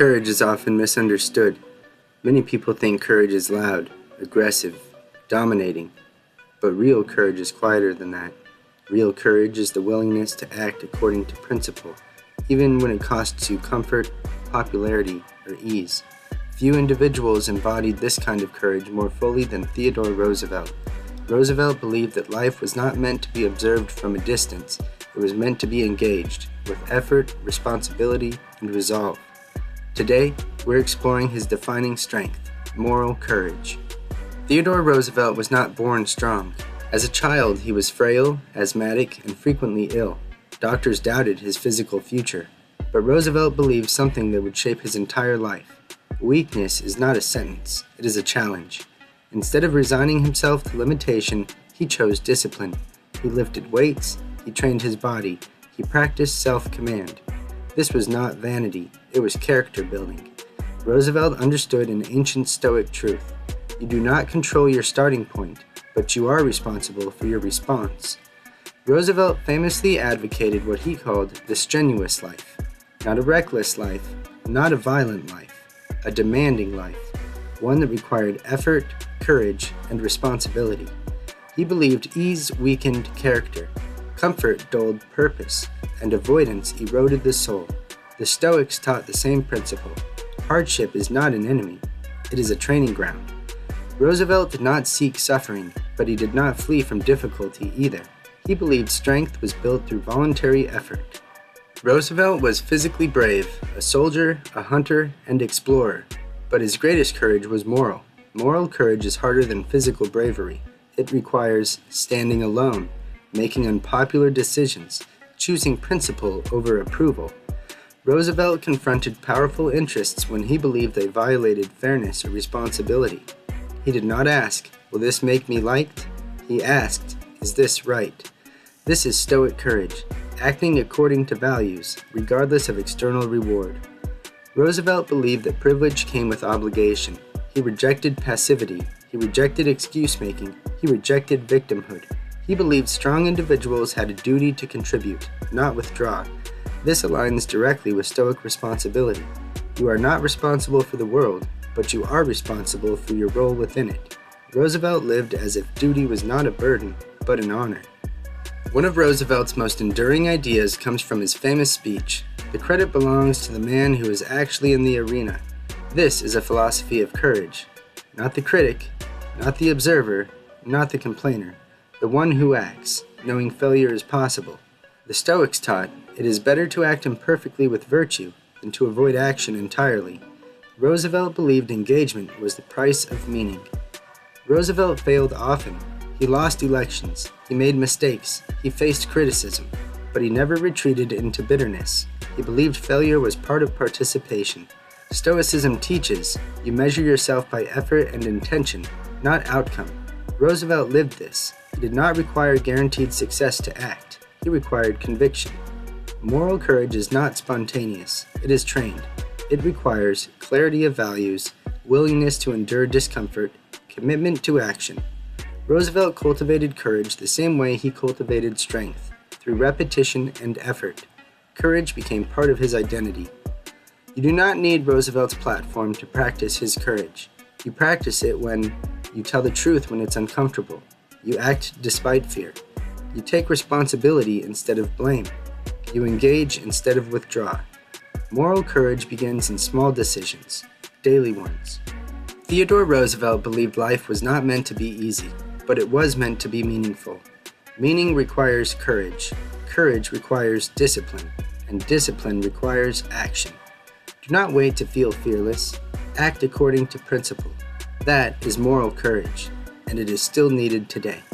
Courage is often misunderstood. Many people think courage is loud, aggressive, dominating, but real courage is quieter than that. Real courage is the willingness to act according to principle, even when it costs you comfort, popularity, or ease. Few individuals embodied this kind of courage more fully than Theodore Roosevelt. Roosevelt believed that life was not meant to be observed from a distance, it was meant to be engaged, with effort, responsibility, and resolve. Today, we're exploring his defining strength, moral courage. Theodore Roosevelt was not born strong. As a child, he was frail, asthmatic, and frequently ill. Doctors doubted his physical future, but Roosevelt believed something that would shape his entire life. Weakness is not a sentence, it is a challenge. Instead of resigning himself to limitation, he chose discipline. He lifted weights, he trained his body, he practiced self-command. This was not vanity, it was character building. Roosevelt understood an ancient Stoic truth. You do not control your starting point, but you are responsible for your response. Roosevelt famously advocated what he called the strenuous life. Not a reckless life, not a violent life, a demanding life, one that required effort, courage, and responsibility. He believed ease weakened character, comfort dulled purpose, and avoidance eroded the soul. The Stoics taught the same principle. Hardship is not an enemy, it is a training ground. Roosevelt did not seek suffering, but he did not flee from difficulty either. He believed strength was built through voluntary effort. Roosevelt was physically brave, a soldier, a hunter, and explorer, but his greatest courage was moral. Moral courage is harder than physical bravery. It requires standing alone, making unpopular decisions, choosing principle over approval. Roosevelt confronted powerful interests when he believed they violated fairness or responsibility. He did not ask, "Will this make me liked?" He asked, "Is this right?" This is Stoic courage, acting according to values, regardless of external reward. Roosevelt believed that privilege came with obligation. He rejected passivity. He rejected excuse-making. He rejected victimhood. He believed strong individuals had a duty to contribute, not withdraw. This aligns directly with Stoic responsibility. You are not responsible for the world, but you are responsible for your role within it. Roosevelt lived as if duty was not a burden, but an honor. One of Roosevelt's most enduring ideas comes from his famous speech, "The credit belongs to the man who is actually in the arena." This is a philosophy of courage. Not the critic, not the observer, not the complainer, the one who acts, knowing failure is possible. The Stoics taught, it is better to act imperfectly with virtue than to avoid action entirely. Roosevelt believed engagement was the price of meaning. Roosevelt failed often. He lost elections, he made mistakes, he faced criticism, but he never retreated into bitterness. He believed failure was part of participation. Stoicism teaches, you measure yourself by effort and intention, not outcome. Roosevelt lived this. He did not require guaranteed success to act. He required conviction. Moral courage is not spontaneous, it is trained. It requires clarity of values, willingness to endure discomfort, commitment to action. Roosevelt cultivated courage the same way he cultivated strength, through repetition and effort. Courage became part of his identity. You do not need Roosevelt's platform to practice his courage. You practice it when you tell the truth when it's uncomfortable. You act despite fear. You take responsibility instead of blame. You engage instead of withdraw. Moral courage begins in small decisions, daily ones. Theodore Roosevelt believed life was not meant to be easy, but it was meant to be meaningful. Meaning requires courage. Courage requires discipline, and discipline requires action. Do not wait to feel fearless. Act according to principle. That is moral courage, and it is still needed today.